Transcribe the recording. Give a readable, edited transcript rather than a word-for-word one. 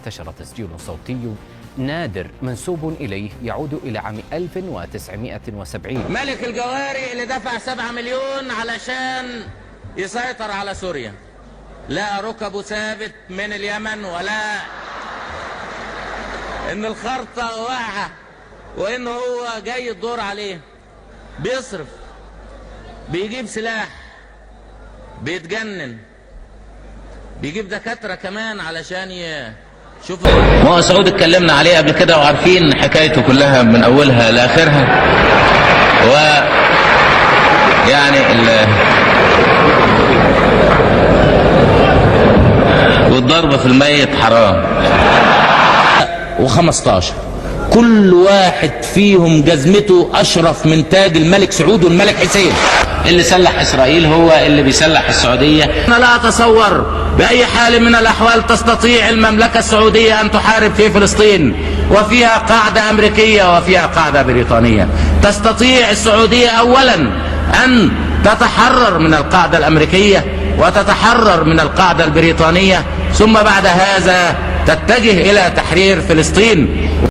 انتشر تسجيل صوتي نادر منسوب إليه يعود إلى عام 1970. ملك الجواري اللي دفع 7 مليون علشان يسيطر على سوريا، لا ركبه ثابت من اليمن، ولا ان الخرطة واقعة، وان هو جاي الدور عليه. بيصرف، بيجيب سلاح، بيتجنن، بيجيب دكاترة كمان علشان يشوف. ما هو سعود اتكلمنا عليه قبل كده وعارفين حكايته كلها من اولها لاخرها. و يعني والضرب في الميت حرام. و15 كل واحد فيهم جزمته اشرف من تاج الملك سعود والملك حسين. اللي سلح اسرائيل هو اللي بيسلح السعوديه. انا لا اتصور باي حال من الاحوال تستطيع المملكه السعوديه ان تحارب في فلسطين وفيها قاعده امريكيه وفيها قاعده بريطانيه. تستطيع السعوديه اولا ان تتحرر من القاعده الامريكيه وتتحرر من القاعده البريطانيه، ثم بعد هذا تتجه الى تحرير فلسطين.